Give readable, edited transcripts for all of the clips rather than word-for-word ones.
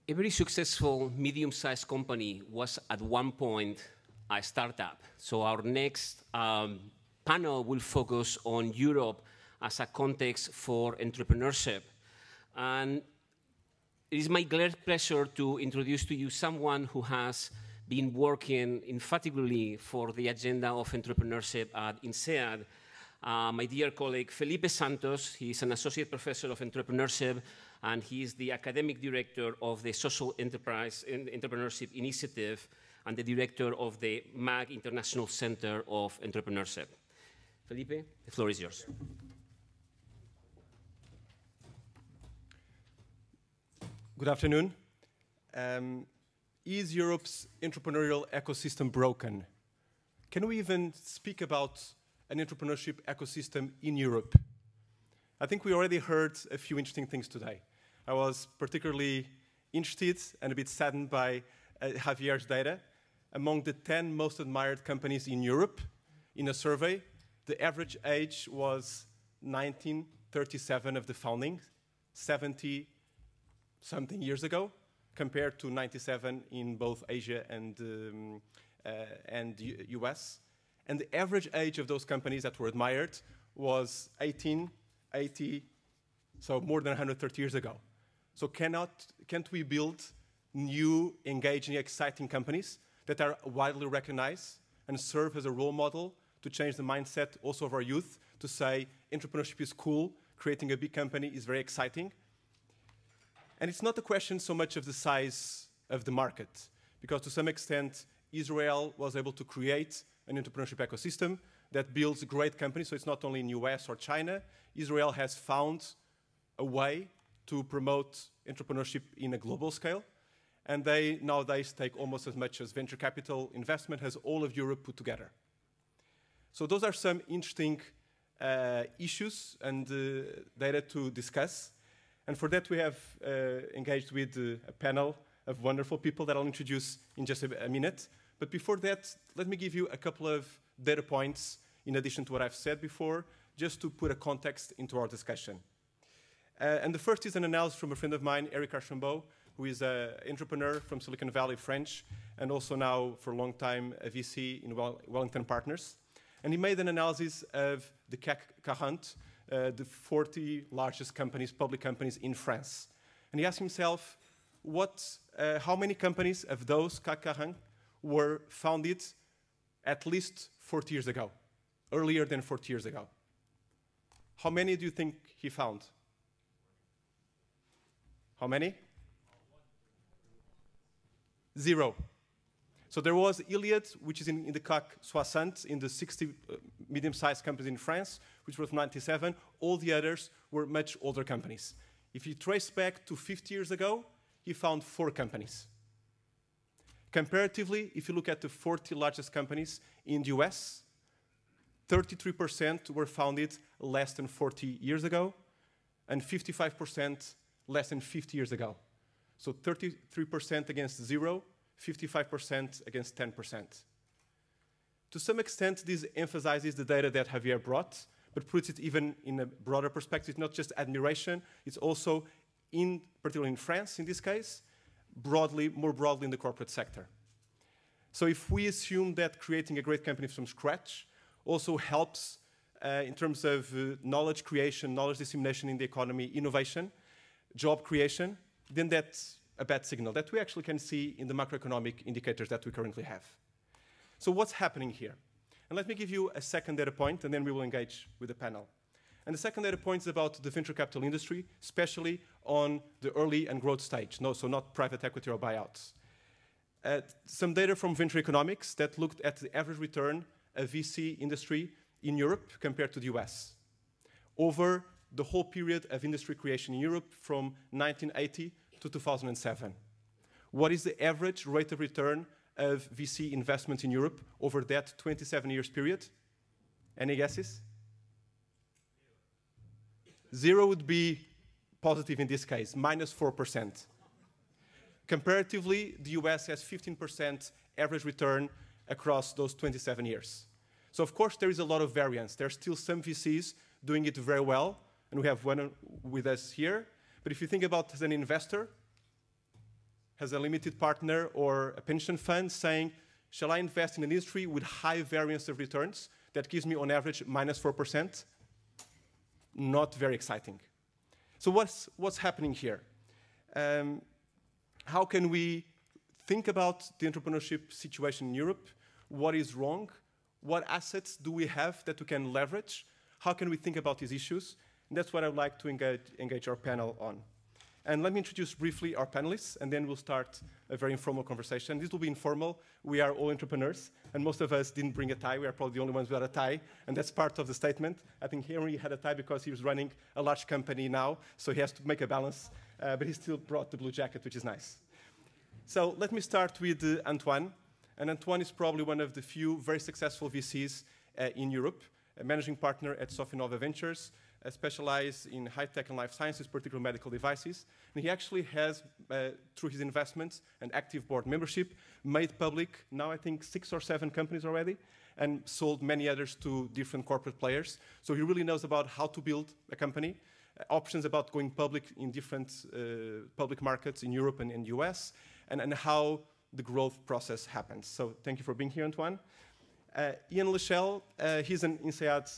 Every successful medium-sized company was at one point a startup. So our next panel will focus on Europe as a context for entrepreneurship. And it is my great pleasure to introduce to you someone who has been working infatigably for the agenda of entrepreneurship at INSEAD. My dear colleague, Filipe Santos. He's an associate professor of entrepreneurship, and he is the academic director of the Social Enterprise Entrepreneurship Initiative and the director of the Maag International Center of Entrepreneurship. Filipe, the floor is yours. Good afternoon. Is Europe's entrepreneurial ecosystem broken? Can we even speak about an entrepreneurship ecosystem in Europe? I think we already heard a few interesting things today. I was particularly interested and a bit saddened by Javier's data. Among the 10 most admired companies in Europe, in a survey, the average age was 1937 of the founding, 70-something years ago, compared to 97 in both Asia and US. And the average age of those companies that were admired was 1880, so more than 130 years ago. So can't we build new, engaging, exciting companies that are widely recognized and serve as a role model to change the mindset also of our youth, to say entrepreneurship is cool, creating a big company is very exciting? And it's not a question so much of the size of the market, because to some extent, Israel was able to create an entrepreneurship ecosystem that builds great companies. So it's not only in US or China. Israel has found a way to promote entrepreneurship in a global scale. And they nowadays take almost as much as venture capital investment as all of Europe put together. So those are some interesting issues and data to discuss. And for that, we have engaged with a panel of wonderful people that I'll introduce in just a minute. But before that, let me give you a couple of data points in addition to what I've said before, just to put a context into our discussion. And the first is an analysis from a friend of mine, Eric Archambault, who is an entrepreneur from Silicon Valley, French, and also now for a long time a VC in Wellington Partners. And he made an analysis of the CAC 40, the 40 largest companies, public companies in France. And he asked himself, how many companies of those CAC 40 were founded at least 40 years ago, earlier than 40 years ago? How many do you think he found? How many? 0. So there was Iliad, which is in the CAC 60, in the 60 medium-sized companies in France, which was 97. All the others were much older companies. If you trace back to 50 years ago, he found 4 companies. Comparatively, if you look at the 40 largest companies in the US, 33% were founded less than 40 years ago, and 55% less than 50 years ago. So 33% against 0, 55% against 10%. To some extent, this emphasizes the data that Javier brought, but puts it even in a broader perspective. It's not just admiration, it's also, particularly in France in this case, more broadly in the corporate sector. So if we assume that creating a great company from scratch also helps in terms of knowledge creation, knowledge dissemination in the economy, innovation, job creation, then that's a bad signal that we actually can see in the macroeconomic indicators that we currently have. So what's happening here? And let me give you a second data point, and then we will engage with the panel. And the second data point is about the venture capital industry, especially on the early and growth stage, so not private equity or buyouts. Some data from venture economics that looked at the average return of VC industry in Europe compared to the US over the whole period of industry creation in Europe from 1980 to 2007. What is the average rate of return of VC investment in Europe over that 27 years period? Any guesses? 0 would be positive in this case, -4%. Comparatively, the US has 15% average return across those 27 years. So of course, there is a lot of variance. There are still some VCs doing it very well, and we have one with us here. But if you think about as an investor, has a limited partner or a pension fund saying, shall I invest in an industry with high variance of returns that gives me on average -4%? Not very exciting. So what's happening here? How can we think about the entrepreneurship situation in Europe? What is wrong? What assets do we have that we can leverage? How can we think about these issues? And that's what I'd like to engage our panel on. And let me introduce briefly our panelists, and then we'll start a very informal conversation. This will be informal. We are all entrepreneurs, and most of us didn't bring a tie. We are probably the only ones without a tie, and that's part of the statement. I think Henry had a tie because he was running a large company now, so he has to make a balance, but he still brought the blue jacket, which is nice. So let me start with Antoine. And Antoine is probably one of the few very successful VCs in Europe, a managing partner at Sofinnova Ventures, specialized in high-tech and life sciences, particularly medical devices. And he actually has, through his investments and active board membership, made public now, I think, 6 or 7 companies already, and sold many others to different corporate players. So he really knows about how to build a company, options about going public in different public markets in Europe and in the US, and how the growth process happens. So thank you for being here, Antoine. Yann Lechelle, he's an INSEAD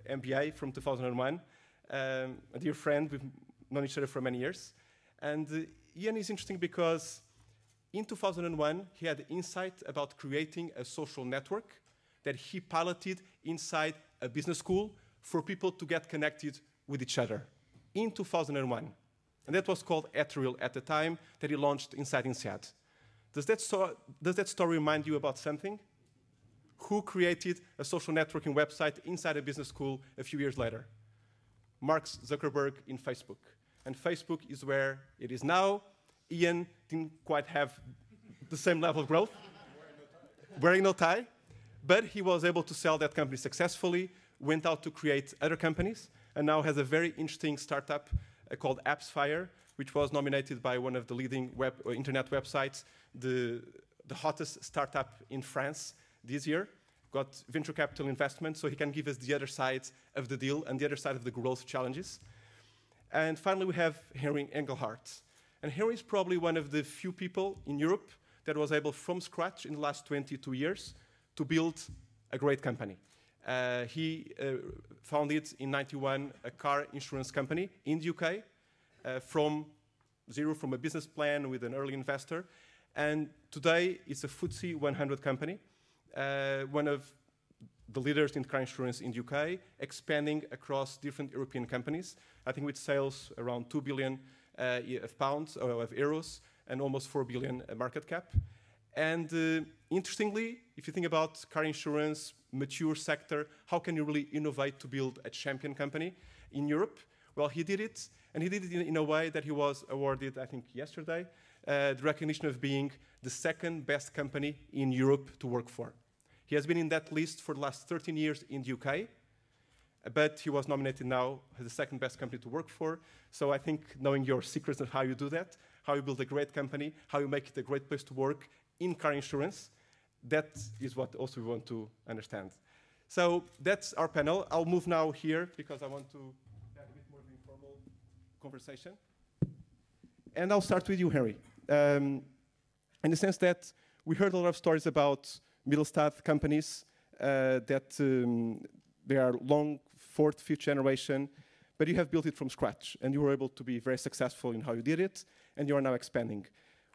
MBA from 2001, a dear friend. We've known each other for many years. And Yann is interesting because in 2001, he had the insight about creating a social network that he piloted inside a business school for people to get connected with each other in 2001. And that was called Admiral at the time, that he launched inside INSEAD. Does that story remind you about something? Who created a social networking website inside a business school a few years later? Mark Zuckerberg in Facebook. And Facebook is where it is now. Yann didn't quite have the same level of growth, wearing no tie, but he was able to sell that company successfully, went out to create other companies, and now has a very interesting startup called Appsfire, which was nominated by one of the leading internet websites, the hottest startup in France this year. Got venture capital investment, so he can give us the other side of the deal and the other side of the growth challenges. And finally, we have Henry Engelhardt. And Henry is probably one of the few people in Europe that was able, from scratch in the last 22 years, to build a great company. He founded in '91 a car insurance company in the UK from zero, from a business plan with an early investor. And today, it's a FTSE 100 company. One of the leaders in car insurance in the UK, expanding across different European companies, I think with sales around 2 billion of pounds, or of euros, and almost 4 billion market cap. And interestingly, if you think about car insurance, mature sector, how can you really innovate to build a champion company in Europe? Well, he did it, and he did it in a way that he was awarded, I think, yesterday, the recognition of being the second best company in Europe to work for. He has been in that list for the last 13 years in the UK, but he was nominated now as the second best company to work for. So I think knowing your secrets of how you do that, how you build a great company, how you make it a great place to work in car insurance, that is what also we want to understand. So that's our panel. I'll move now here because I want to have a bit more of an informal conversation. And I'll start with you, Henry. In the sense that we heard a lot of stories about Mittelstand companies that they are long, 4th, 5th generation, but you have built it from scratch, and you were able to be very successful in how you did it, and you are now expanding.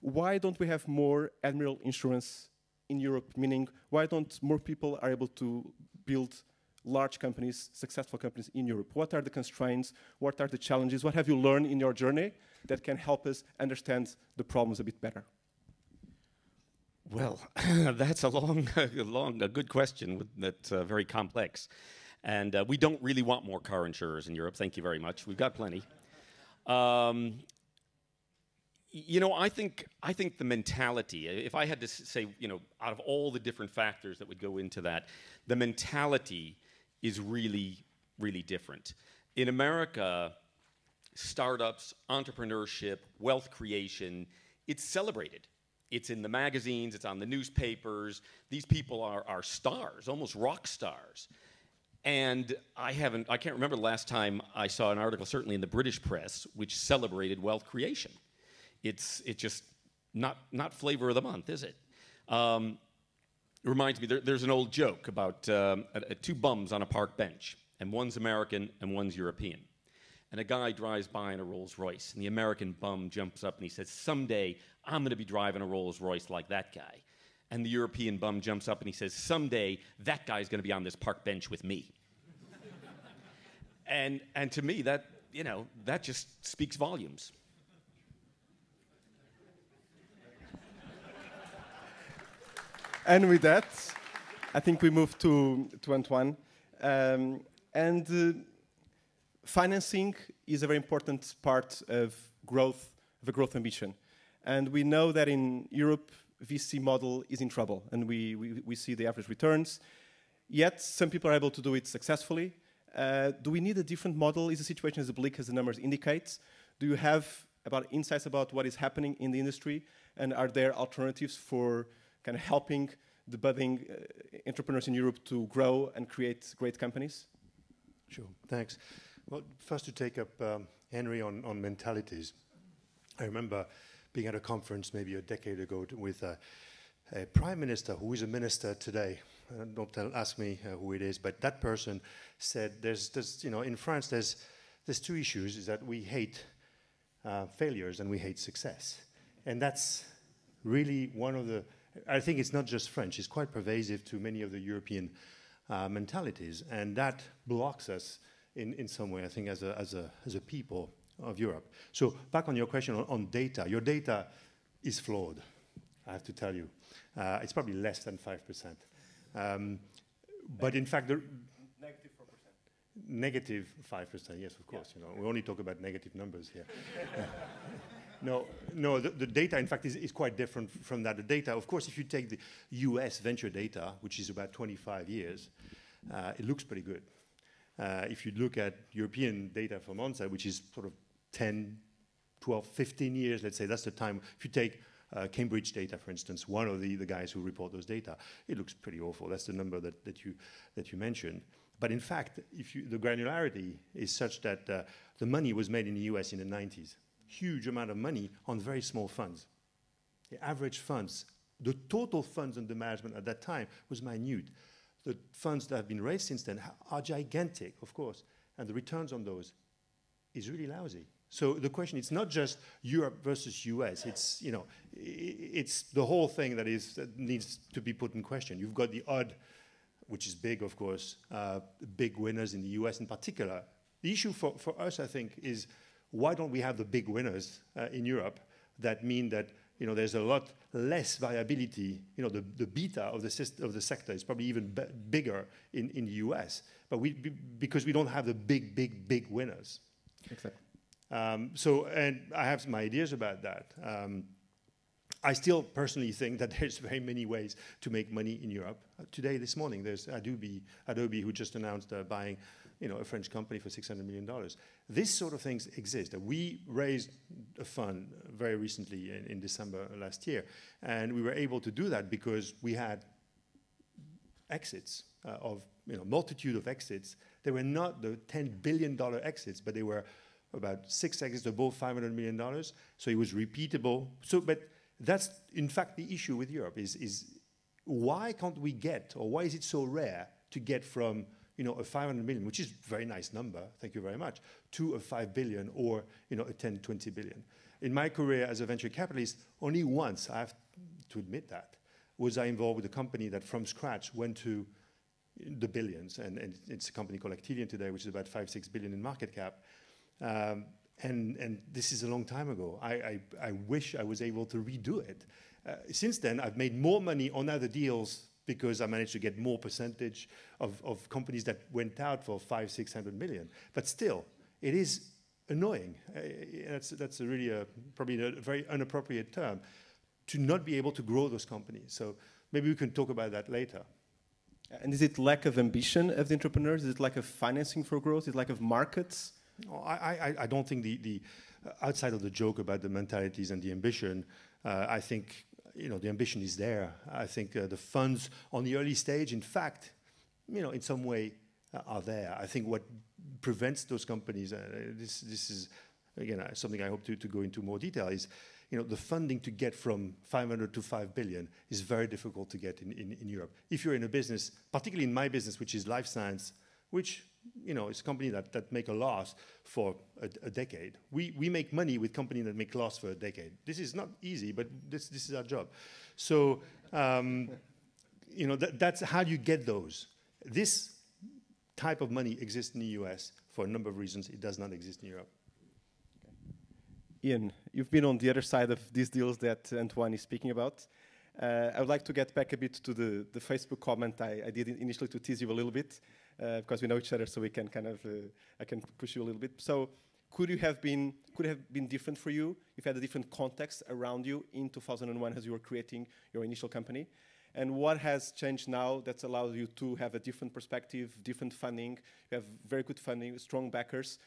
Why don't we have more Admiral insurance in Europe? Meaning, why don't more people are able to build large companies, successful companies in Europe? What are the constraints? What are the challenges? What have you learned in your journey that can help us understand the problems a bit better? Well, that's a good question that's very complex. And we don't really want more car insurers in Europe. Thank you very much. We've got plenty. You know, I think the mentality, if I had to say, you know, out of all the different factors that would go into that, the mentality is really, really different. In America, startups, entrepreneurship, wealth creation, it's celebrated. It's in the magazines, it's on the newspapers. These people are stars, almost rock stars. And I can't remember the last time I saw an article, certainly in the British press, which celebrated wealth creation. It's just not flavor of the month, is it? It reminds me, there's an old joke about two bums on a park bench, and one's American and one's European. And a guy drives by in a Rolls Royce, and the American bum jumps up and he says, someday I'm going to be driving a Rolls Royce like that guy. And the European bum jumps up and he says, someday that guy's going to be on this park bench with me. and to me, that, you know, that just speaks volumes. And with that, I think we move to Antoine. Financing is a very important part of a growth ambition. And we know that in Europe, VC model is in trouble, and we see the average returns. Yet, some people are able to do it successfully. Do we need a different model? Is the situation as bleak as the numbers indicate? Do you have insights about what is happening in the industry? And are there alternatives for kind of helping the budding entrepreneurs in Europe to grow and create great companies? Sure, thanks. Well, first to take up Henry on mentalities. I remember being at a conference maybe a decade ago with a prime minister who is a minister today. Don't ask me who it is, but that person said, "There's you know, in France, there's two issues: is that we hate failures and we hate success, and that's really one of the. I think it's not just French; it's quite pervasive to many of the European mentalities, and that blocks us in some way. I think as a people of Europe. So back on your question on data, your data is flawed. I have to tell you, it's probably less than 5%. But in fact, Negative 4%. Negative 5%, yes, of course. Yeah. You know, we only talk about negative numbers here. No, the data, in fact, is quite different from that. The data, of course, if you take the US venture data, which is about 25 years, it looks pretty good. If you look at European data from INSEAD, which is sort of 10, 12, 15 years, let's say, that's the time. If you take Cambridge data, for instance, one of the guys who report those data, it looks pretty awful. That's the number that you mentioned. But in fact, the granularity is such that the money was made in the US in the 90s. Huge amount of money on very small funds. The average funds, the total funds under management at that time was minute. The funds that have been raised since then are gigantic, of course, and the returns on those is really lousy. So the question, it's not just Europe versus US, it's, you know, it's the whole thing that needs to be put in question. You've got the odd, which is big, of course, big winners in the US in particular. The issue for us, I think, is why don't we have the big winners in Europe that mean that, you know, there's a lot less variability. You know, the beta of the sector is probably even bigger in the US, but because we don't have the big winners. Exactly. And I have some ideas about that. I still personally think that there's very many ways to make money in Europe. Today, this morning, there's Adobe who just announced buying, you know, a French company for $600 million. This sort of things exist. We raised a fund very recently in December last year, and we were able to do that because we had exits of, you know, multitude of exits. They were not the $10 billion exits, but they were about 6 exits above $500 million. So it was repeatable. So, but that's in fact the issue with Europe is why can't we get, or why is it so rare to get from, you know, a 500 million, which is a very nice number, thank you very much, to a 5 billion or, you know, a 10, 20 billion. In my career as a venture capitalist, only once, I have to admit that, was I involved with a company that from scratch went to the billions, and it's a company called Actelion today, which is about 5-6 billion in market cap. And this is a long time ago. I wish I was able to redo it. Since then, I've made more money on other deals because I managed to get more percentage of companies that went out for 500-600 million. But still, it is annoying. That's really probably a very inappropriate term, to not be able to grow those companies. So maybe we can talk about that later. And is it lack of ambition of the entrepreneurs? Is it lack of financing for growth? Is it lack of markets? No, I don't think the outside of the joke about the mentalities and the ambition, I think, you know, the ambition is there. I think the funds on the early stage, in fact, you know, in some way are there. I think what prevents those companies, this is, again, something I hope to go into more detail, is the funding to get from 500 to 5 billion is very difficult to get in Europe. If you're in a business, particularly in my business, which is life science, which it's a company that make a loss for a decade. We make money with companies that make loss for a decade. This is not easy, but this is our job. So that's how you get those. This type of money exists in the US for a number of reasons. It does not exist in Europe. Yann, you've been on the other side of these deals that Antoine is speaking about. I would like to get back a bit to the Facebook comment I did initially to tease you a little bit, because we know each other, so we can kind of I can push you a little bit. So could it have been different for you if you had a different context around you in 2001 as you were creating your initial company? And what has changed now that's allowed you to have a different perspective, different funding? You have very good funding, strong backers.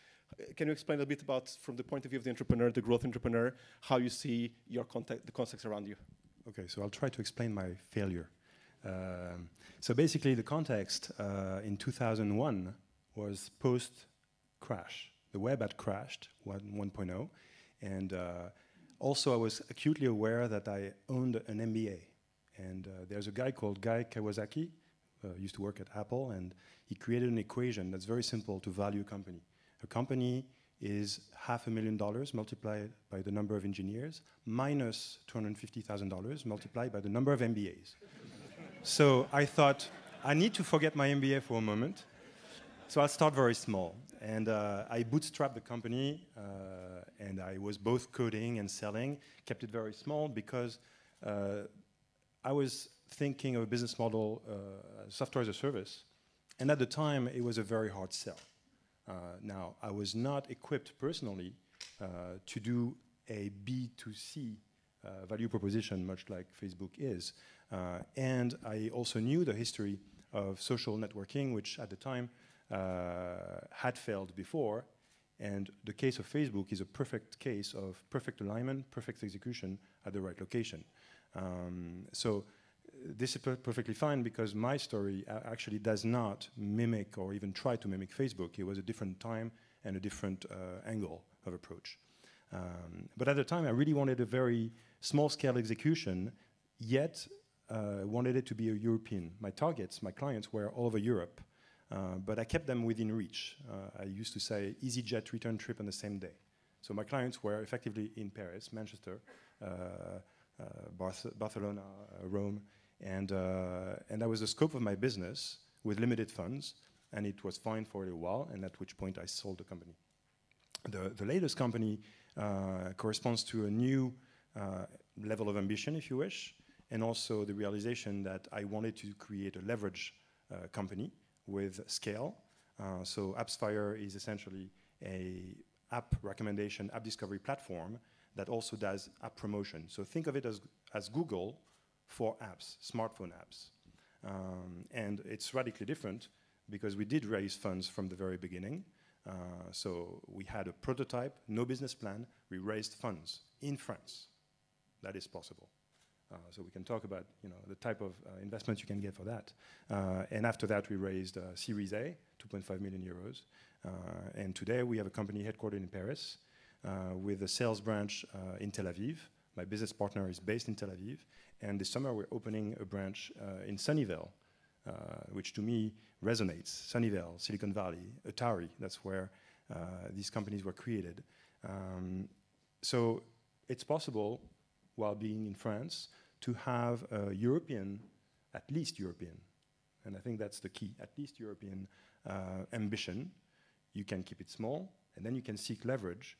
Can you explain a bit about, from the point of view of the entrepreneur, the growth entrepreneur, how you see your the context around you? Okay, so I'll try to explain my failure. So basically, the context in 2001 was post-crash. The web had crashed, 1.0, and also I was acutely aware that I owned an MBA. And there's a guy called Guy Kawasaki, used to work at Apple, and he created an equation that's very simple to value a company. A company is $500,000 multiplied by the number of engineers minus $250,000 multiplied by the number of MBAs. So I thought, I need to forget my MBA for a moment. So I'll start very small. And I bootstrapped the company, and I was both coding and selling, kept it very small because I was thinking of a business model, software as a service, and at the time, it was a very hard sell. Now, I was not equipped personally to do a B2C value proposition, much like Facebook is. And I also knew the history of social networking, which at the time had failed before. And the case of Facebook is a perfect case of perfect alignment, perfect execution at the right location. So this is perfectly fine because my story actually does not mimic or even try to mimic Facebook. It was a different time and a different angle of approach. But at the time, I really wanted a very small-scale execution, yet wanted it to be a European. My targets, my clients were all over Europe, but I kept them within reach. I used to say EasyJet return trip on the same day. So my clients were effectively in Paris, Manchester, Barcelona, Rome, and that was the scope of my business with limited funds, and it was fine for a little while, and at which point I sold the company. The latest company corresponds to a new level of ambition, if you wish, and also the realization that I wanted to create a leverage company with scale. So Appsfire is essentially a app recommendation, app discovery platform that also does app promotion. So think of it as Google for apps, smartphone apps. And it's radically different because we did raise funds from the very beginning. So we had a prototype, no business plan. We raised funds in France. That is possible. So we can talk about the type of investment you can get for that. And after that, we raised Series A, 2.5 million euros. And today, we have a company headquartered in Paris with a sales branch in Tel Aviv. My business partner is based in Tel Aviv. And this summer, we're opening a branch in Sunnyvale, which to me resonates. Sunnyvale, Silicon Valley, Atari, that's where these companies were created. So it's possible, while being in France, to have a European, at least European, and I think that's the key, at least European ambition. You can keep it small, and then you can seek leverage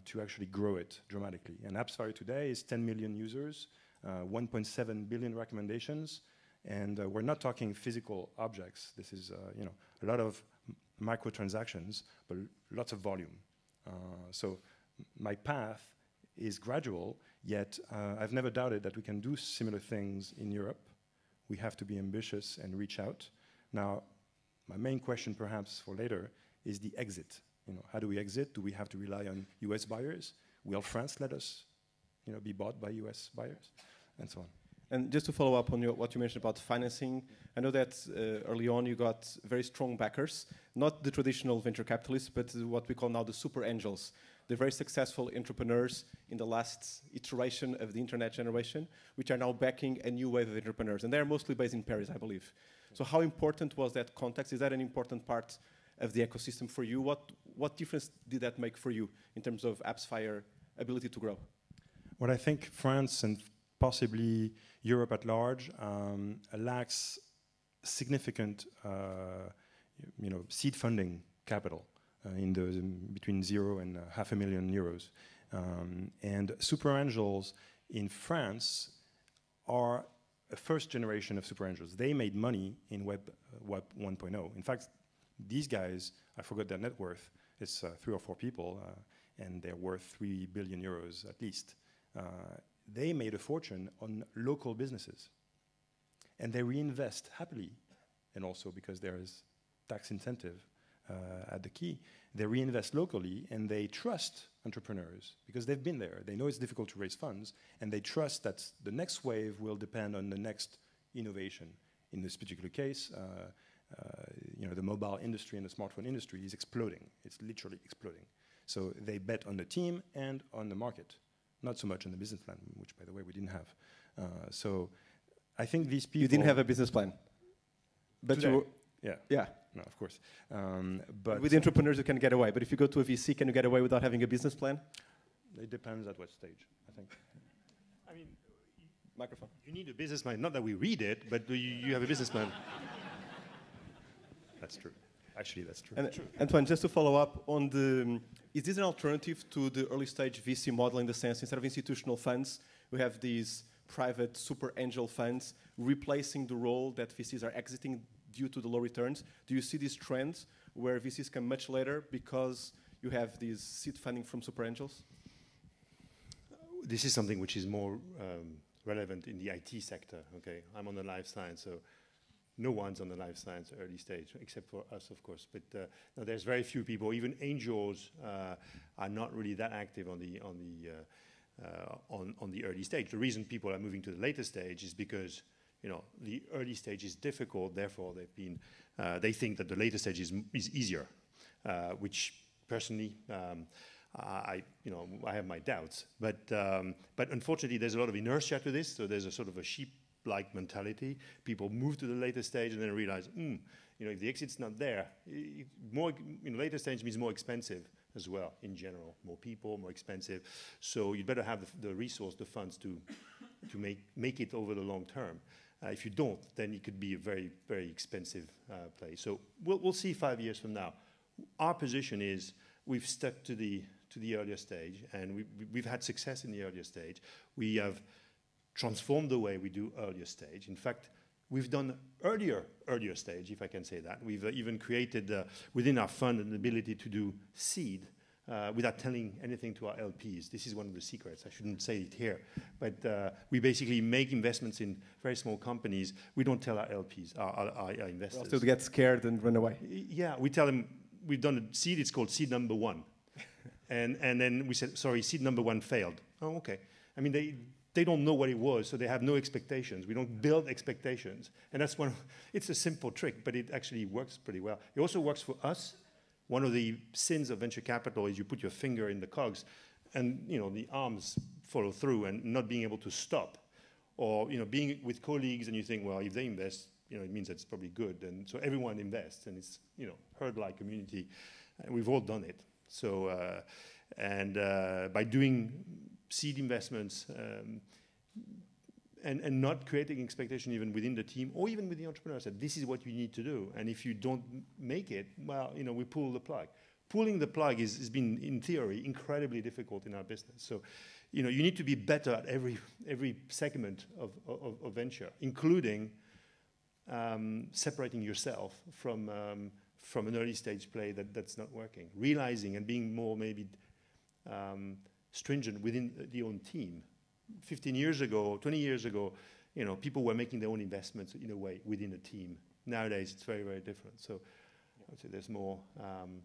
to actually grow it dramatically. And Appsfire today is 10 million users, 1.7 billion recommendations, and we're not talking physical objects. This is a lot of microtransactions, but lots of volume. So my path is gradual, yet I've never doubted that we can do similar things in Europe. We have to be ambitious and reach out. Now, my main question perhaps for later is the exit. How do we exit? Do we have to rely on US buyers? Will France let us be bought by US buyers? And so on. And just to follow up on what you mentioned about financing, I know that early on you got very strong backers, not the traditional venture capitalists, but what we call now the super angels. the very successful entrepreneurs in the last iteration of the internet generation, which are now backing a new wave of entrepreneurs. And they're mostly based in Paris, I believe. So how important was that context? Is that an important part of the ecosystem for you? What difference did that make for you in terms of Appsfire ability to grow? Well, I think France and possibly Europe at large lacks significant seed funding capital in the between 0 and €500,000 euros. And super angels in France are a first generation of super angels. They made money in Web 1.0. In fact, these guys, I forgot their net worth, it's 3 or 4 people, and they're worth 3 billion euros at least. They made a fortune on local businesses. And they reinvest happily, and also because there is tax incentive at the key, they reinvest locally and they trust entrepreneurs because they've been there. They know it's difficult to raise funds, and they trust that the next wave will depend on the next innovation. In this particular case, the mobile industry and the smartphone industry is exploding. It's literally exploding. So they bet on the team and on the market, not so much on the business plan, which, by the way, we didn't have. So I think these people... You didn't have a business plan? But today, you... Yeah. No, of course. But with entrepreneurs, you can get away. But if you go to a VC, can you get away without having a business plan? It depends at what stage, I think. I mean, microphone. You need a business plan. Not that we read it, but you have a business plan. That's true. Actually, that's true. And Antoine, just to follow up on the, is this an alternative to the early stage VC model in the sense, instead of institutional funds, we have these private super angel funds replacing the role that VCs are exiting due to the low returns? Do you see these trends where VCs come much later because you have these seed funding from super angels? This is something which is more relevant in the IT sector, okay? I'm on the life science, so no one's on the life science early stage, except for us, of course. But no, there's very few people. Even angels are not really that active on the early stage. The reason people are moving to the later stage is because the early stage is difficult. Therefore, they think that the later stage is easier, which personally I have my doubts. But unfortunately, there's a lot of inertia to this. So there's a sort of a sheep-like mentality. People move to the later stage and then realize, if the exit's not there, later stage means more expensive as well in general. More people, more expensive. So you'd better have the resource, the funds to make it over the long term. If you don't, then it could be a very, very expensive play. So we'll see 5 years from now. Our position is we've stuck to the earlier stage, and we've had success in the earlier stage. We have transformed the way we do earlier stage. In fact, we've done earlier stage, if I can say that. We've even created within our fund an ability to do seed without telling anything to our LPs. This is one of the secrets. I shouldn't say it here. But we basically make investments in very small companies. We don't tell our LPs, our investors. So they get scared and run away. Yeah, we tell them we've done a seed. It's called seed number 1. and then we said, sorry, seed number 1 failed. Oh, okay. I mean, they don't know what it was, so they have no expectations. We don't build expectations. And that's it's a simple trick, but it actually works pretty well. It also works for us. One of the sins of venture capital is you put your finger in the cogs and the arms follow through and not being able to stop. Or being with colleagues and you think, well, if they invest, it means that's probably good. And so everyone invests and it's herd-like community. And we've all done it. So by doing seed investments and not creating expectation even within the team or even with the entrepreneurs that this is what you need to do. And if you don't make it, well, we pull the plug. Pulling the plug has been, in theory, incredibly difficult in our business. So, you need to be better at every segment of venture, including separating yourself from an early stage play that's not working, realizing and being more maybe stringent within the own team. 15 years ago, 20 years ago, people were making their own investments in a way within a team. Nowadays, it's very, very different. So I would say there's more.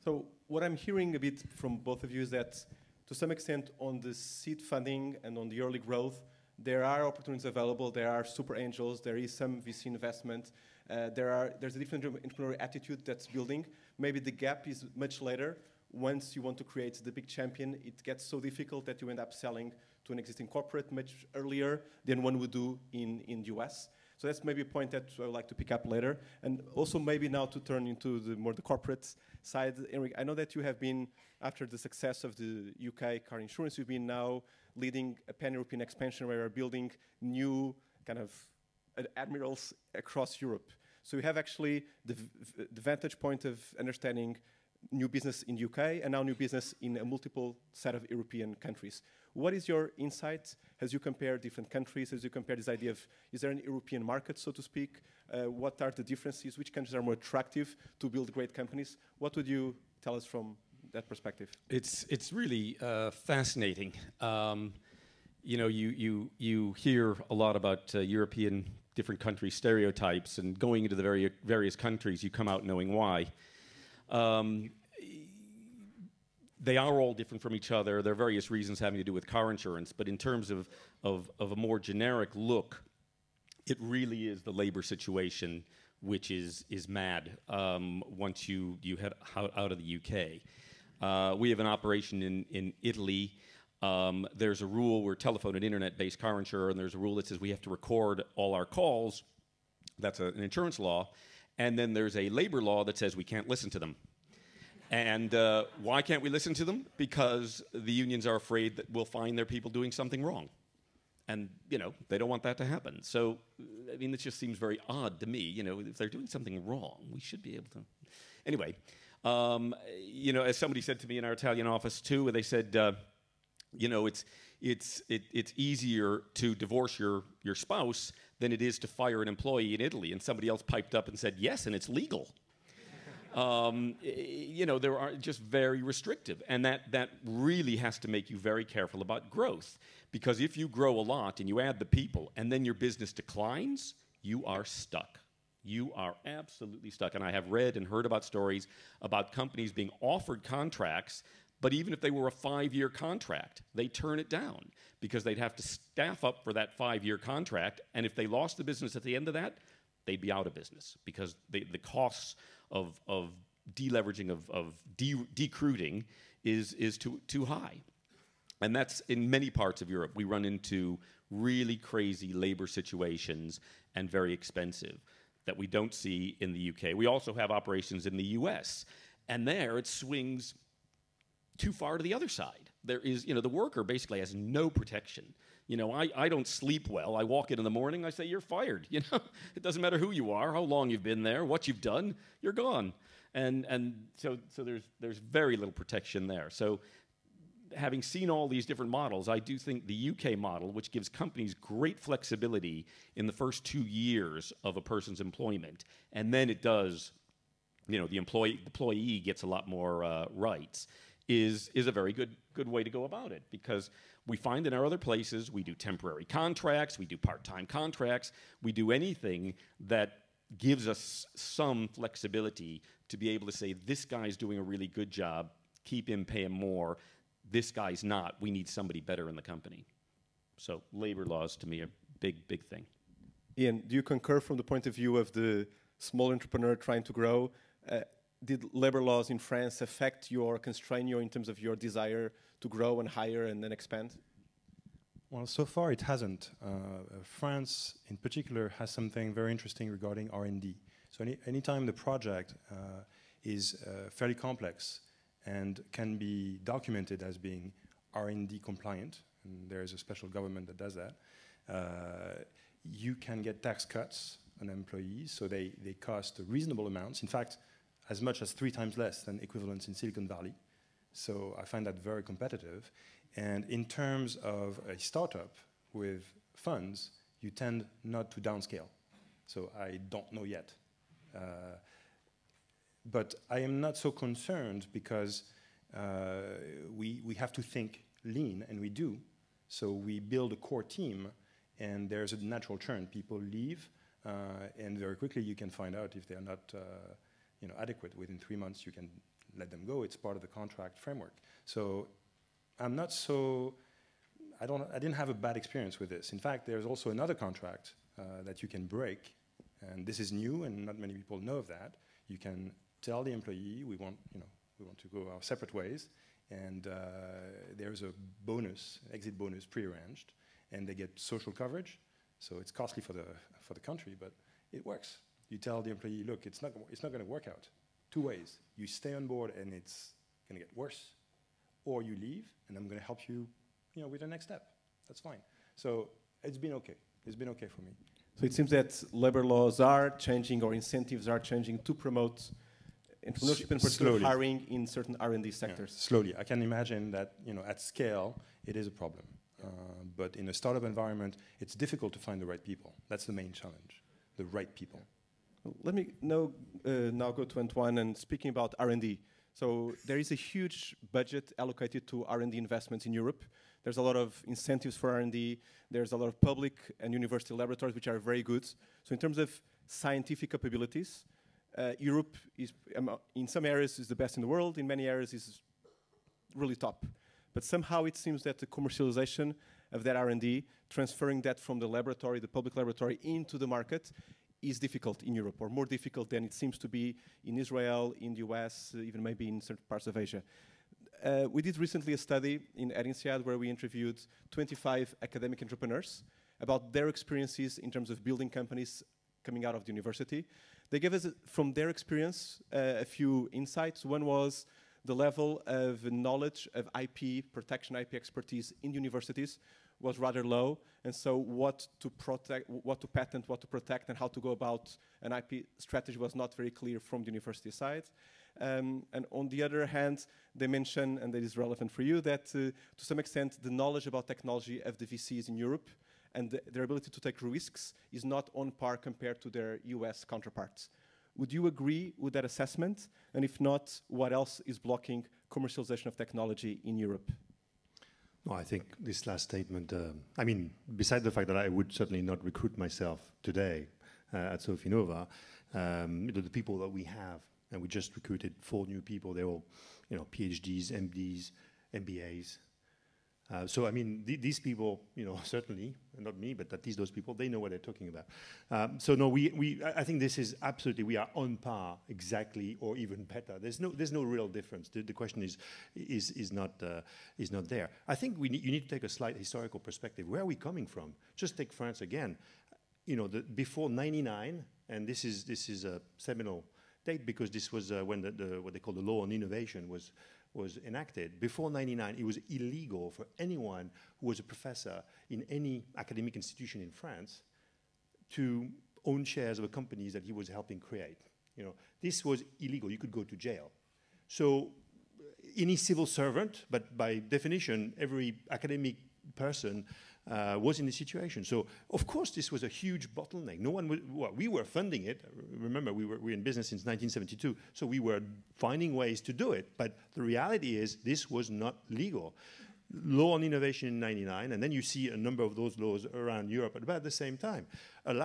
So what I'm hearing a bit from both of you is that, to some extent, on the seed funding and on the early growth, there are opportunities available. There are super angels. There is some VC investment. There's a different entrepreneurial attitude that's building. Maybe the gap is much later, once you want to create the big champion, it gets so difficult that you end up selling to an existing corporate much earlier than one would do in the US. So that's maybe a point that I would like to pick up later. And also maybe now to turn into the corporate side. Enric, I know that you have been, after the success of the UK car insurance, you've been now leading a pan-European expansion where you're building new kind of admirals across Europe. So you have actually the vantage point of understanding new business in the UK and now new business in a multiple set of European countries. What is your insight as you compare different countries, as you compare this idea of, is there an European market, so to speak? What are the differences? Which countries are more attractive to build great companies? What would you tell us from that perspective? It's really fascinating. You know, you hear a lot about European different country stereotypes, and going into the various countries, you come out knowing why. They are all different from each other. There are various reasons having to do with car insurance, but in terms of a more generic look, it really is the labor situation which is mad once you head out of the UK. We have an operation in Italy. There's a rule, we're a telephone and internet-based car insurer, and there's a rule that says we have to record all our calls. That's an insurance law. And then there's a labor law that says we can't listen to them. And why can't we listen to them? Because the unions are afraid that we'll find their people doing something wrong. And, you know, they don't want that to happen. So, I mean, it just seems very odd to me. You know, if they're doing something wrong, we should be able to. Anyway, you know, as somebody said to me in our Italian office too, where they said, you know, it's easier to divorce your spouse than it is to fire an employee in Italy. And somebody else piped up and said, yes, and it's legal. You know, there are just very restrictive. And that really has to make you very careful about growth. Because if you grow a lot and you add the people and then your business declines, you are stuck. You are absolutely stuck. And I have read and heard about stories about companies being offered contracts, but even if they were a 5-year contract, they turn it down because they'd have to staff up for that 5-year contract. And if they lost the business at the end of that, they'd be out of business because the costs of deleveraging, of decruiting is too high. And that's in many parts of Europe. We run into really crazy labor situations and very expensive that we don't see in the UK. We also have operations in the US. And there it swings too far to the other side. There is, you know, the worker basically has no protection. You know, I don't sleep well. I walk in the morning, I say, you're fired. You know, it doesn't matter who you are, how long you've been there, what you've done, you're gone. And so there's very little protection there. So having seen all these different models, I do think the UK model, which gives companies great flexibility in the first 2 years of a person's employment, and then it does, you know, the employee gets a lot more rights, is a very good way to go about it. Because we find in our other places, we do temporary contracts, we do part-time contracts, we do anything that gives us some flexibility to be able to say, this guy's doing a really good job, keep him, pay him more. This guy's not. We need somebody better in the company. So labor laws, to me, are a big thing. Ian, do you concur from the point of view of the small entrepreneur trying to grow? Did labor laws in France affect you or constrain you in terms of your desire to grow and hire and then expand? Well, so far it hasn't. France, in particular, has something very interesting regarding R&D. So anytime the project is fairly complex and can be documented as being R&D compliant, and there is a special government that does that, you can get tax cuts on employees, so they cost reasonable amounts. In fact, as much as 3 times less than equivalents in Silicon Valley. So I find that very competitive. And in terms of a startup with funds, you tend not to downscale. So I don't know yet. But I am not so concerned because we have to think lean, and we do. So we build a core team, and there's a natural churn. People leave, and very quickly you can find out if they're not adequate. Within 3 months, you can let them go. It's part of the contract framework. So I'm not so, I didn't have a bad experience with this. In fact, there's also another contract that you can break, and this is new, and not many people know of that. You can tell the employee, we We want to go our separate ways. And there's a bonus, exit bonus prearranged, and they get social coverage. So it's costly for the country, but it works. You tell the employee, look, it's not going to work out. Two ways. You stay on board and it's going to get worse, or you leave and I'm going to help you, with the next step. That's fine. So it's been okay. It's been okay for me. So it seems that labor laws are changing or incentives are changing to promote entrepreneurship and particular hiring in certain R&D sectors. Yeah, slowly. I can imagine that at scale it is a problem. But in a startup environment, it's difficult to find the right people. That's the main challenge, the right people. Well, let me now go to Antoine and speaking about R&D. So there is a huge budget allocated to R&D investments in Europe. There's a lot of incentives for R&D. There's a lot of public and university laboratories which are very good. So in terms of scientific capabilities, Europe is, in some areas, is the best in the world. In many areas, is really top. But somehow it seems that the commercialization of that R&D, transferring that from the laboratory, the public laboratory, into the market, is difficult in Europe, or more difficult than it seems to be in Israel, in the US, even maybe in certain parts of Asia. We did recently a study at INSEAD where we interviewed 25 academic entrepreneurs about their experiences in terms of building companies coming out of the university. They gave us, from their experience, a few insights. One was the level of knowledge of IP, protection IP expertise in universities was rather low, and so what to protect, what to patent, what to protect, and how to go about an IP strategy was not very clear from the university side. And on the other hand, they mention, and that is relevant for you, that to some extent the knowledge about technology of the VCs in Europe and their ability to take risks is not on par compared to their US counterparts. Would you agree with that assessment? And if not, what else is blocking commercialization of technology in Europe? No, I think this last statement, besides the fact that I would certainly not recruit myself today at Sofinnova, the people that we have, and we just recruited 4 new people, they're all, PhDs, MDs, MBAs. These people, certainly, not me, but at least those people, they know what they're talking about. I think this is absolutely, we are on par exactly, or even better. There's no real difference. The question is not there. I think you need to take a slight historical perspective. Where are we coming from? Just take France again. Before '99, and this is a seminal date because this was when what they call the law on innovation was enacted. Before '99, it was illegal for anyone who was a professor in any academic institution in France to own shares of a company that he was helping create. This was illegal. You could go to jail. So any civil servant, but by definition, every academic person was in this situation. So, of course, this was a huge bottleneck. No one we were funding it. Remember, we were in business since 1972, so we were finding ways to do it. But the reality is this was not legal. Law on innovation in '99, and then you see a number of those laws around Europe at about the same time.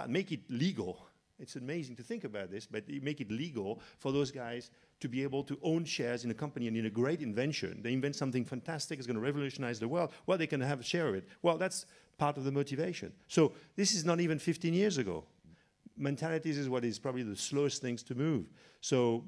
Make it legal. It's amazing to think about this, but you make it legal for those guys to be able to own shares in a company and in a great invention. They invent something fantastic, it's going to revolutionize the world. Well, they can have a share of it. Well, that's part of the motivation. So this is not even 15 years ago. Mentalities is what is probably the slowest things to move. So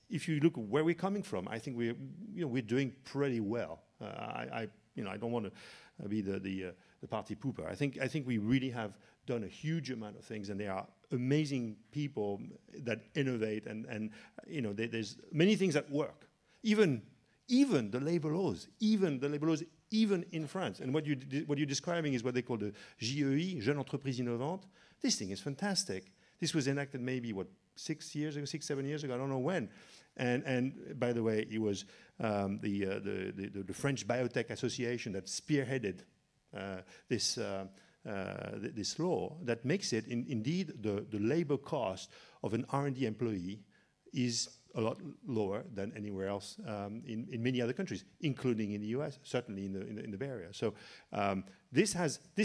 if you look where we're coming from, I think we're doing pretty well. I don't want to be the party pooper. I think we really have done a huge amount of things, and there are amazing people that innovate, and there's many things that work. Even the labor laws, even in France. And what you're describing is what they call the JEI, Jeune Entreprise Innovante. This thing is fantastic. This was enacted maybe 6, 7 years ago. I don't know when. And by the way, it was the French Biotech Association that spearheaded this law that makes it indeed the labor cost of an R&D employee is a lot lower than anywhere else in many other countries, including in the US, certainly in the Bay Area. So this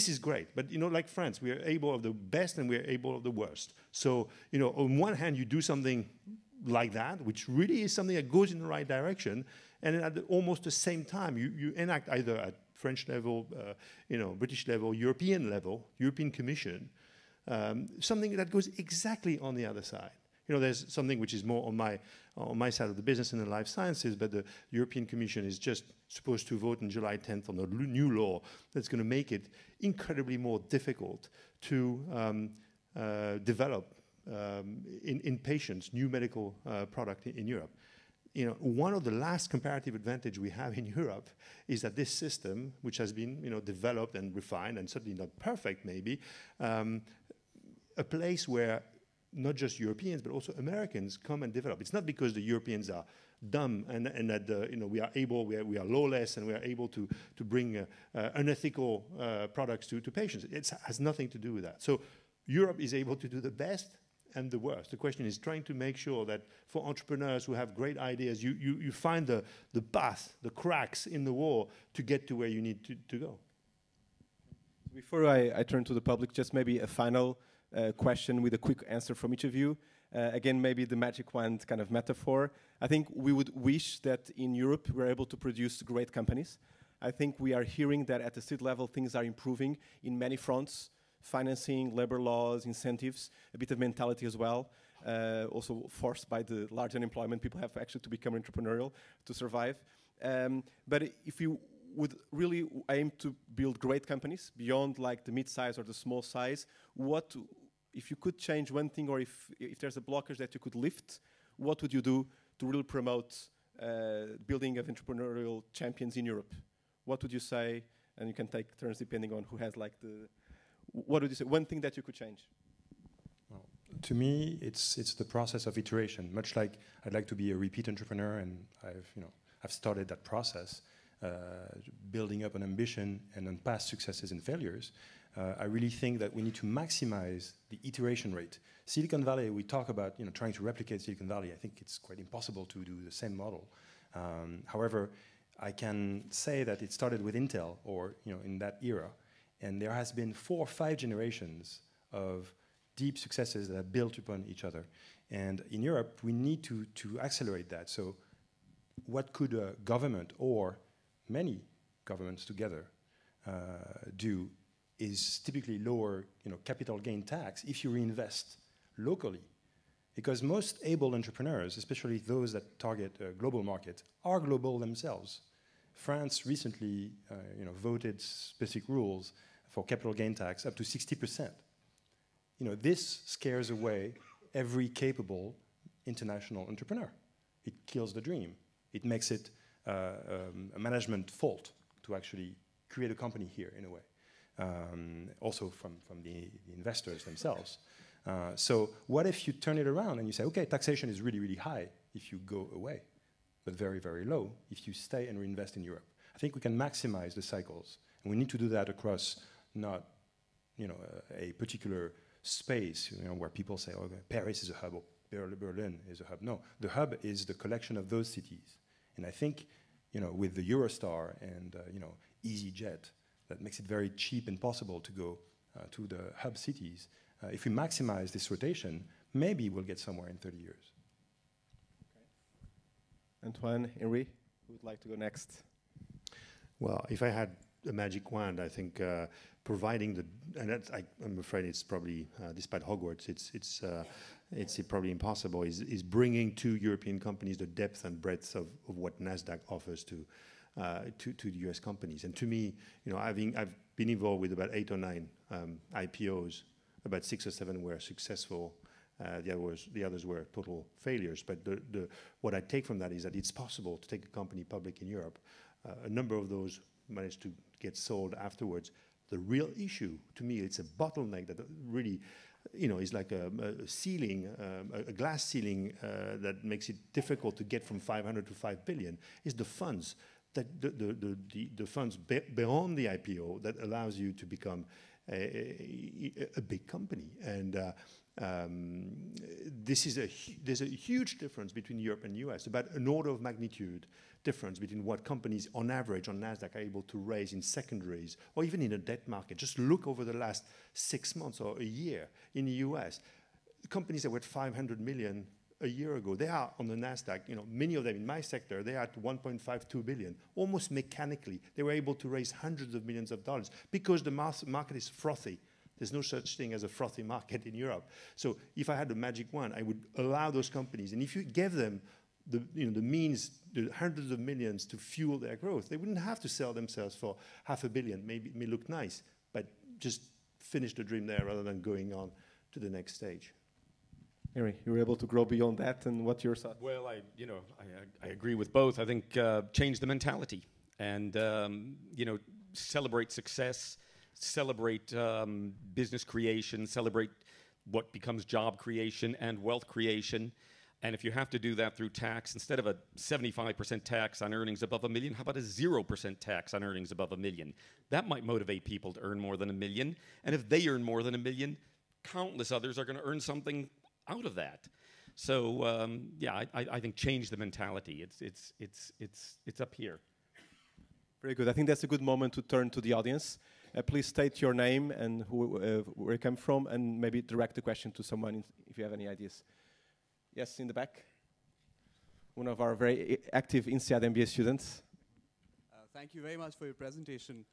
is great, but like France, we are able of the best and we are able of the worst. So on one hand, you do something like that, which really is something that goes in the right direction, and then at almost the same time, you enact either at French level, British level, European Commission, something that goes exactly on the other side. You know, there's something which is more on my side of the business and the life sciences, but the European Commission is just supposed to vote on July 10th on a new law that's going to make it incredibly more difficult to develop in patients new medical product in Europe. You know, one of the last comparative advantage we have in Europe is that this system, which has been, you know, developed and refined and certainly not perfect maybe, a place where not just Europeans but also Americans come and develop. It's not because the Europeans are dumb and that you know, we are lawless and we are able to bring unethical products to patients. It has nothing to do with that. So Europe is able to do the best and the worst. The question is trying to make sure that for entrepreneurs who have great ideas, you find the path, the cracks in the wall to get to where you need to go. Before I turn to the public, just maybe a final question with a quick answer from each of you. Again, maybe the magic wand kind of metaphor. I think we would wish that in Europe we're able to produce great companies. I think we are hearing that at the state level things are improving in many fronts: financing, labor laws, incentives, a bit of mentality as well. Also forced by the large unemployment, people have actually to become entrepreneurial to survive. But if you would really aim to build great companies beyond like the mid-size or the small size, what, if you could change one thing, or if there's a blockage that you could lift, what would you do to really promote building of entrepreneurial champions in Europe? What would you say? And you can take turns depending on who has like the, what would you say? One thing that you could change? Well, to me, it's the process of iteration. Much like I'd like to be a repeat entrepreneur, and I've started that process, building up an ambition and on past successes and failures. I really think that we need to maximize the iteration rate. Silicon Valley, we talk about trying to replicate Silicon Valley. I think it's quite impossible to do the same model. However, I can say that it started with Intel, or in that era, and there has been 4 or 5 generations of deep successes that have built upon each other. And in Europe, we need to accelerate that. So what could a government, or many governments together, do is typically lower capital gain tax if you reinvest locally. Because most able entrepreneurs, especially those that target a global market, are global themselves. France recently voted specific rules for capital gain tax up to 60%. This scares away every capable international entrepreneur. It kills the dream. It makes it a management fault to actually create a company here in a way. Also from the investors themselves. So what if you turn it around and you say, okay, taxation is really, really high if you go away, but very, very low if you stay and reinvest in Europe. I think we can maximize the cycles, and we need to do that across not a particular space where people say, okay, Paris is a hub or Berlin is a hub. No, the hub is the collection of those cities. And I think with the Eurostar and EasyJet, that makes it very cheap and possible to go to the hub cities. If we maximize this rotation, maybe we'll get somewhere in 30 years. Okay. Antoine, Henry, who would like to go next? Well, if I had a magic wand, I think providing the, and that's, I'm afraid it's probably, despite Hogwarts, it's probably impossible, is bringing to European companies the depth and breadth of what NASDAQ offers to the US companies. And to me, I've been involved with about 8 or 9 IPOs, about 6 or 7 were successful, the others were total failures. But what I take from that is that it's possible to take a company public in Europe. A number of those managed to get sold afterwards. The real issue, to me, it's a bottleneck that really, is like a ceiling, a glass ceiling that makes it difficult to get from 500 to 5 billion, is the funds. That the funds beyond the IPO that allows you to become a big company. And there's a huge difference between Europe and US, about an order of magnitude difference between what companies on average on NASDAQ are able to raise in secondaries or even in a debt market. Just look over the last 6 months or a year in the US. Companies that were at 500 million a year ago, they are on the NASDAQ, many of them in my sector, they are at 1.52 billion. Almost mechanically, they were able to raise hundreds of millions of dollars because the market is frothy. There's no such thing as a frothy market in Europe. So if I had the magic wand, I would allow those companies, and if you gave them the means, the hundreds of millions to fuel their growth, they wouldn't have to sell themselves for $500 million. Maybe it may look nice, but just finish the dream there rather than going on to the next stage. Harry, you were able to grow beyond that, and what's your thought? Well, I agree with both. I think change the mentality and celebrate success, celebrate business creation, celebrate what becomes job creation and wealth creation. And if you have to do that through tax, instead of a 75% tax on earnings above $1 million, how about a 0% tax on earnings above $1 million? That might motivate people to earn more than $1 million. And if they earn more than $1 million, countless others are going to earn something out of that. So I think change the mentality. It's up here. Very good. I think that's a good moment to turn to the audience. Please state your name and where you come from, and maybe direct the question to someone if you have any ideas. Yes, in the back. One of our very active INSEAD MBA students. Thank you very much for your presentation.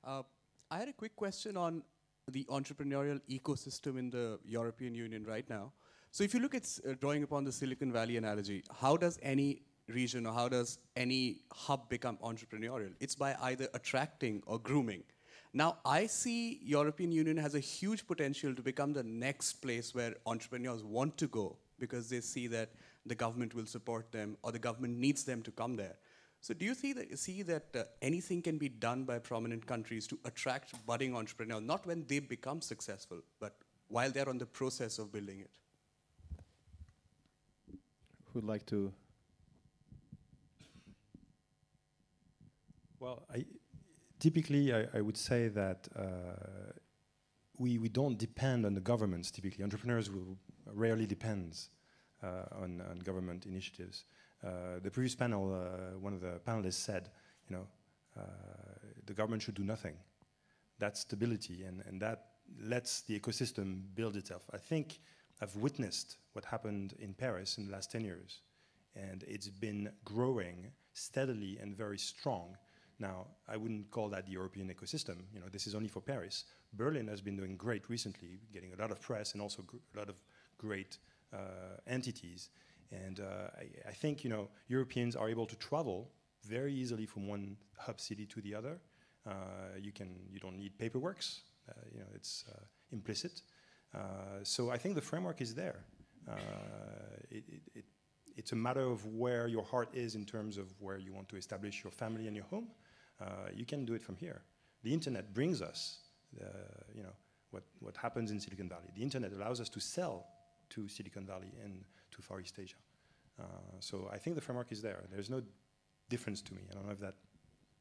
I had a quick question on the entrepreneurial ecosystem in the European Union right now. So if you look at drawing upon the Silicon Valley analogy, how does any region or how does any hub become entrepreneurial? It's by either attracting or grooming. Now, I see European Union has a huge potential to become the next place where entrepreneurs want to go because they see that the government will support them or the government needs them to come there. So do you see that anything can be done by prominent countries to attract budding entrepreneurs, not when they become successful, but while they're on the process of building it? Who'd like to? Well, typically, I would say that we don't depend on the governments. Typically, entrepreneurs will rarely depend on government initiatives. The previous panel, one of the panelists said, the government should do nothing. That's stability, and that lets the ecosystem build itself. I think I've witnessed what happened in Paris in the last 10 years, and it's been growing steadily and very strong. Now, I wouldn't call that the European ecosystem. This is only for Paris. Berlin has been doing great recently, getting a lot of press and also a lot of great entities. And I think Europeans are able to travel very easily from one hub city to the other. You don't need paperwork. It's implicit. So I think the framework is there. It's a matter of where your heart is in terms of where you want to establish your family and your home. You can do it from here. The internet brings us, what happens in Silicon Valley. The internet allows us to sell to Silicon Valley and to Far East Asia. So I think the framework is there. There's no difference to me. I don't know if that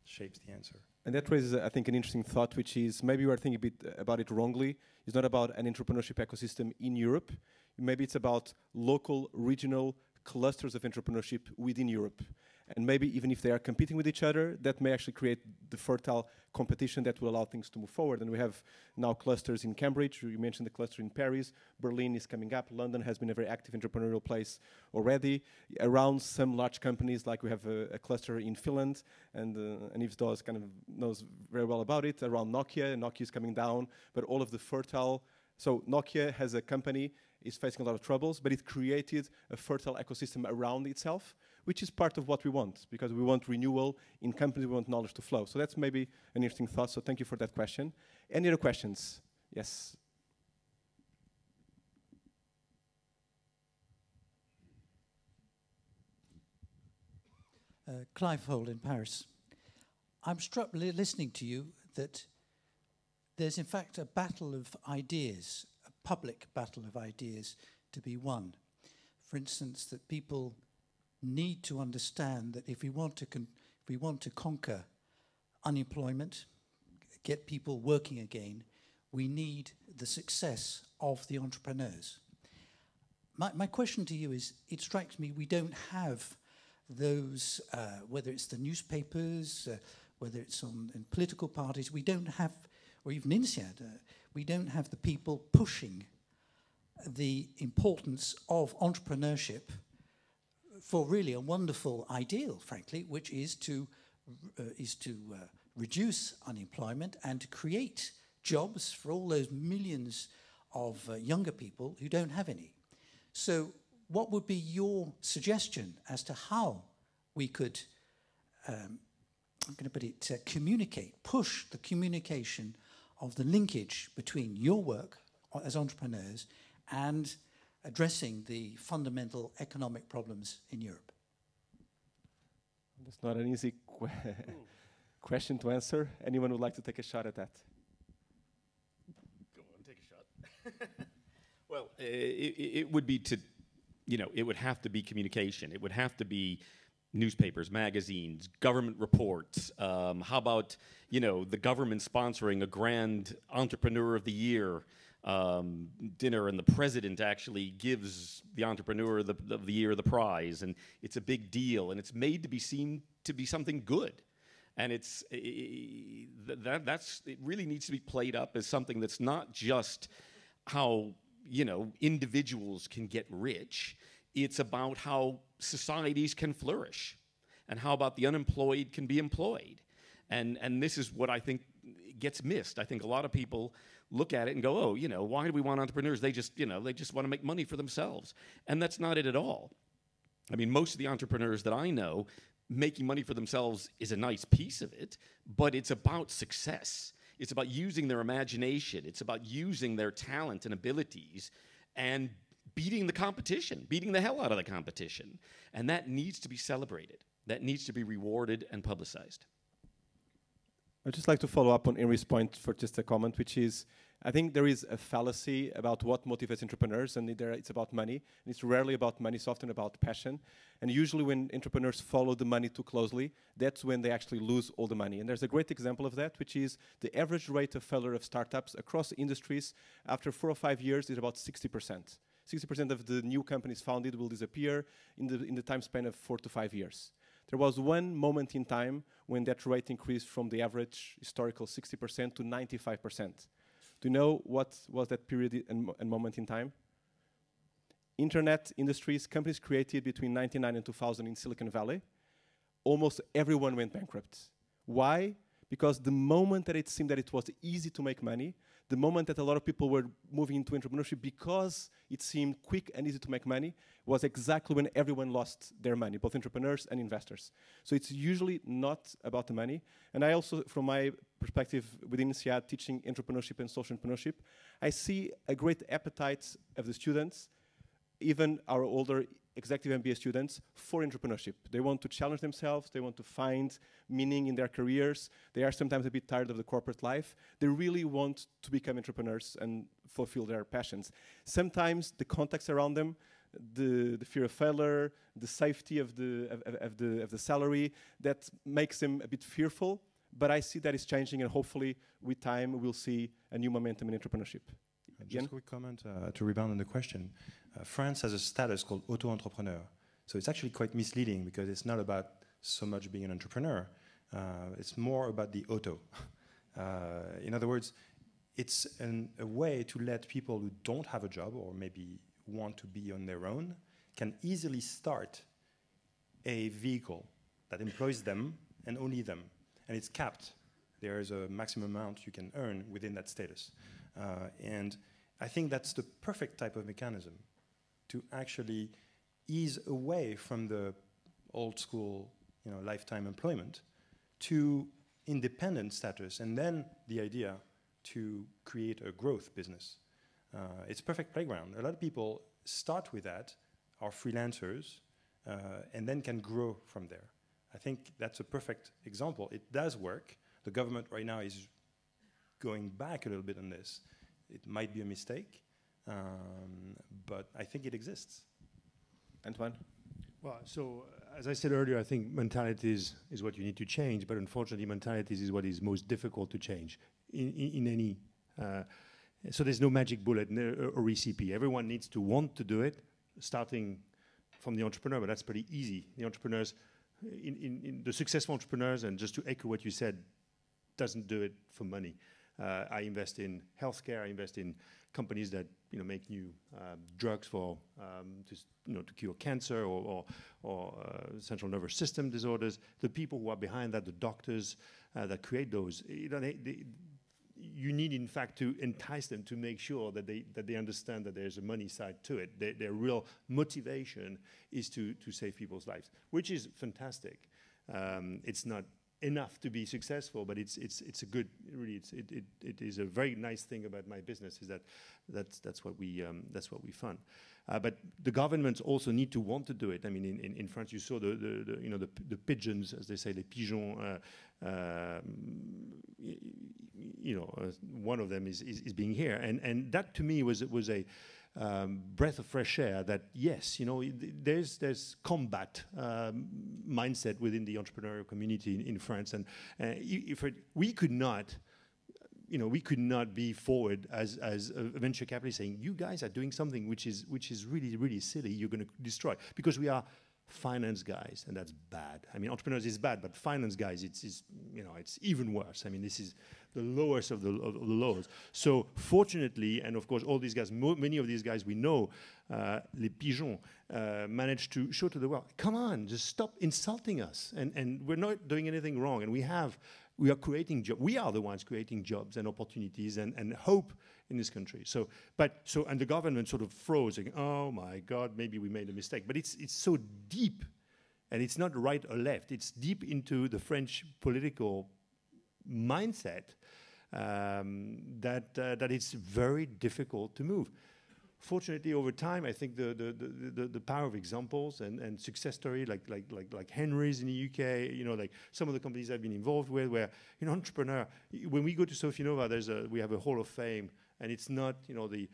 shapes the answer. And that raises, I think, an interesting thought, which is maybe you are thinking a bit about it wrongly. It's not about an entrepreneurship ecosystem in Europe. Maybe it's about local, regional clusters of entrepreneurship within Europe. And maybe even if they are competing with each other, that may actually create the fertile competition that will allow things to move forward. And we have now clusters in Cambridge. You mentioned the cluster in Paris. Berlin is coming up. London has been a very active entrepreneurial place already. Around some large companies, like we have a cluster in Finland, and Yves Dawes kind of knows very well about it. Around Nokia. Nokia is coming down, but all of the fertile. So Nokia has a company, is facing a lot of troubles, but it created a fertile ecosystem around itself, which is part of what we want, because we want renewal in companies, we want knowledge to flow. So that's maybe an interesting thought, so thank you for that question. Any other questions? Yes. Clive Hole in Paris. I'm struck listening to you that there's in fact a battle of ideas, a public battle of ideas to be won. For instance, that people need to understand that if we want to conquer unemployment, get people working again, we need the success of the entrepreneurs. My question to you is, it strikes me we don't have those, whether it's the newspapers, whether it's in political parties, we don't have, or even INSEAD, we don't have the people pushing the importance of entrepreneurship for really a wonderful ideal, frankly, which is to reduce unemployment and to create jobs for all those millions of younger people who don't have any. So what would be your suggestion as to how we could, I'm going to put it, push the communication of the linkage between your work as entrepreneurs and addressing the fundamental economic problems in Europe? That's not an easy question to answer. Anyone would like to take a shot at that? Go on, take a shot. Well, it would be to, it would have to be communication. It would have to be newspapers, magazines, government reports. How about, the government sponsoring a grand Entrepreneur of the Year dinner, and the president actually gives the Entrepreneur of the Year the prize, and it's a big deal, and it's made to be seen to be something good. And it really needs to be played up as something that's not just how, individuals can get rich. It's about how societies can flourish, and how about the unemployed can be employed. And this is what I think gets missed. I think a lot of people look at it and go, oh, why do we want entrepreneurs? They just want to make money for themselves. And that's not it at all. I mean, most of the entrepreneurs that I know, making money for themselves is a nice piece of it, but it's about success. It's about using their imagination. It's about using their talent and abilities and beating the competition, beating the hell out of the competition. And that needs to be celebrated. That needs to be rewarded and publicized. I'd just like to follow up on Henry's point for just a comment, which is, I think there is a fallacy about what motivates entrepreneurs, and it's about money. And it's rarely about money, it's often about passion. And usually when entrepreneurs follow the money too closely, that's when they actually lose all the money. And there's a great example of that, which is the average rate of failure of startups across industries after 4 or 5 years is about 60%. 60% of the new companies founded will disappear in the time span of 4 to 5 years. There was one moment in time when that rate increased from the average historical 60% to 95%. Do you know what was that period and moment in time? Internet industries, companies created between 1999 and 2000 in Silicon Valley, almost everyone went bankrupt. Why? Because the moment that it seemed that it was easy to make money, the moment that a lot of people were moving into entrepreneurship because it seemed quick and easy to make money, was exactly when everyone lost their money, both entrepreneurs and investors. So it's usually not about the money. And I also, from my perspective within INSEAD, teaching entrepreneurship and social entrepreneurship, I see a great appetite of the students, even our older executive MBA students, for entrepreneurship. They want to challenge themselves, they want to find meaning in their careers, they are sometimes a bit tired of the corporate life. They really want to become entrepreneurs and fulfill their passions. Sometimes the context around them, the fear of failure, the safety of the salary, that makes them a bit fearful, but I see that it's changing, and hopefully with time we'll see a new momentum in entrepreneurship. Just a quick comment to rebound on the question. France has a status called auto-entrepreneur. So it's actually quite misleading because it's not about so much being an entrepreneur. It's more about the auto. In other words, it's a way to let people who don't have a job or maybe want to be on their own can easily start a vehicle that employs them and only them. And it's capped. There is a maximum amount you can earn within that status. And I think that's the perfect type of mechanism to actually ease away from the old school, lifetime employment to independent status, and then the idea to create a growth business. It's a perfect playground. A lot of people start with that, are freelancers, and then can grow from there. I think that's a perfect example. It does work. The government right now is going back a little bit on this. It might be a mistake, but I think it exists. Antoine? Well, so as I said earlier, I think mentalities is what you need to change, but unfortunately mentalities is what is most difficult to change in any... so there's no magic bullet, no, a recipe. Everyone needs to want to do it, starting from the entrepreneur, but that's pretty easy. The entrepreneurs, in the successful entrepreneurs, and just to echo what you said, doesn't do it for money. I invest in healthcare. I invest in companies that make new drugs for to cure cancer or central nervous system disorders. The people who are behind that, the doctors that create those, you you need, in fact, to entice them to make sure that they understand that there's a money side to it. Their real motivation is to save people's lives, which is fantastic. It's not enough to be successful, but it's a good, really, it is a very nice thing about my business, is that's what we fund. But the governments also need to want to do it. I mean, in France, you saw the pigeons, as they say, les pigeons. One of them is being here, and that to me was a breath of fresh air. That yes, there's combat mindset within the entrepreneurial community in France, and we could not be forward as a venture capitalist saying, you guys are doing something which is really, really silly, you're going to destroy. Because we are finance guys, and that's bad. I mean, entrepreneurs is bad, but finance guys, it's even worse. I mean, this is the lowest of the lows. So fortunately, and of course, all these guys, many of these guys we know, les pigeons, managed to show to the world, come on, just stop insulting us. And we're not doing anything wrong, and we are creating jobs. We are the ones creating jobs and opportunities and hope in this country. And the government sort of froze, like, oh my God, maybe we made a mistake. But it's so deep, and it's not right or left. It's deep into the French political mindset that it's very difficult to move. Fortunately, over time, I think the power of examples and success story like Henry's in the UK, like some of the companies I've been involved with, where entrepreneur. When we go to Sofinnova, we have a Hall of Fame, and it's not the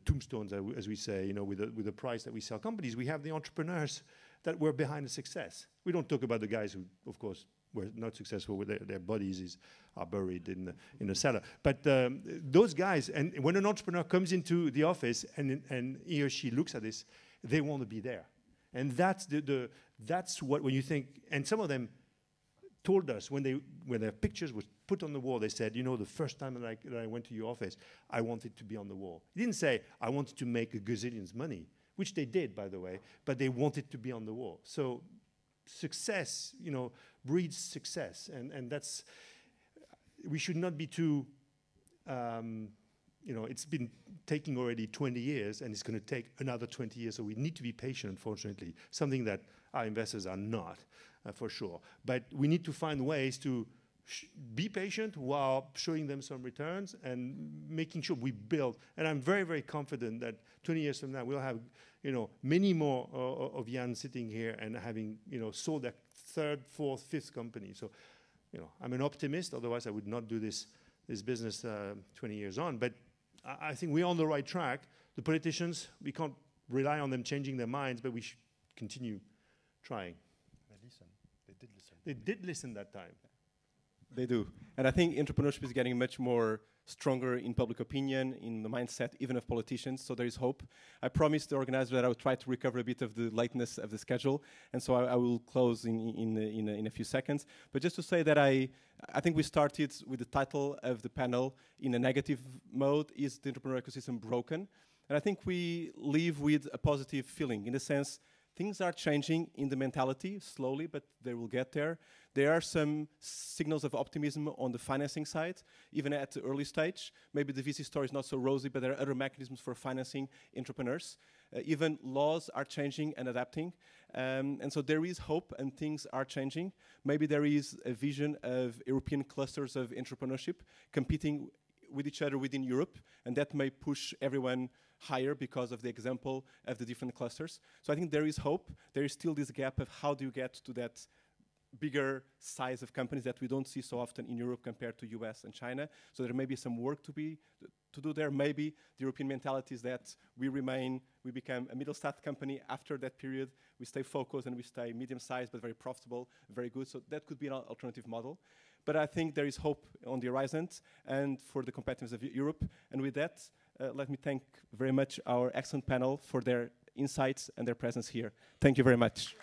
tombstones, as we say, with the price that we sell companies. We have the entrepreneurs that were behind the success. We don't talk about the guys who, of course, were not successful with their bodies are buried in a cellar. But those guys, and when an entrepreneur comes into the office and he or she looks at this, they want to be there. And that's that's what, when you think, and some of them told us when their pictures were put on the wall, they said, the first time that I went to your office, I wanted to be on the wall. He didn't say, I wanted to make a gazillion's money, which they did, by the way, but they wanted to be on the wall. So success, breeds success, and that's, we should not be too, it's been taking already 20 years, and it's going to take another 20 years, so we need to be patient, unfortunately, something that our investors are not, for sure. But we need to find ways to be patient while showing them some returns and making sure we build. And I'm very, very confident that 20 years from now, we'll have many more of Yann sitting here and having sold their third, fourth, fifth company. So I'm an optimist. Otherwise, I would not do this business 20 years on. But I think we're on the right track. The politicians, we can't rely on them changing their minds, but we should continue trying. They listen. They did listen. They did listen that time. They do. And I think entrepreneurship is getting much more stronger in public opinion, in the mindset, even of politicians, so there is hope. I promised the organizer that I would try to recover a bit of the lateness of the schedule, and so I will close in a few seconds. But just to say that I think we started with the title of the panel in a negative mode, is the entrepreneurial ecosystem broken? And I think we leave with a positive feeling, in the sense things are changing in the mentality, slowly, but they will get there. There are some signals of optimism on the financing side, even at the early stage. Maybe the VC story is not so rosy, but there are other mechanisms for financing entrepreneurs. Even laws are changing and adapting. And so there is hope, and things are changing. Maybe there is a vision of European clusters of entrepreneurship competing with each other within Europe, and that may push everyone higher because of the example of the different clusters. So I think there is hope. There is still this gap of how do you get to that bigger size of companies that we don't see so often in Europe compared to US and China. So there may be some work to do there. Maybe the European mentality is that we become a middle-sized company after that period. We stay focused and we stay medium-sized but very profitable, very good. So that could be an alternative model. But I think there is hope on the horizon and for the competitiveness of Europe. And with that, let me thank very much our excellent panel for their insights and their presence here. Thank you very much.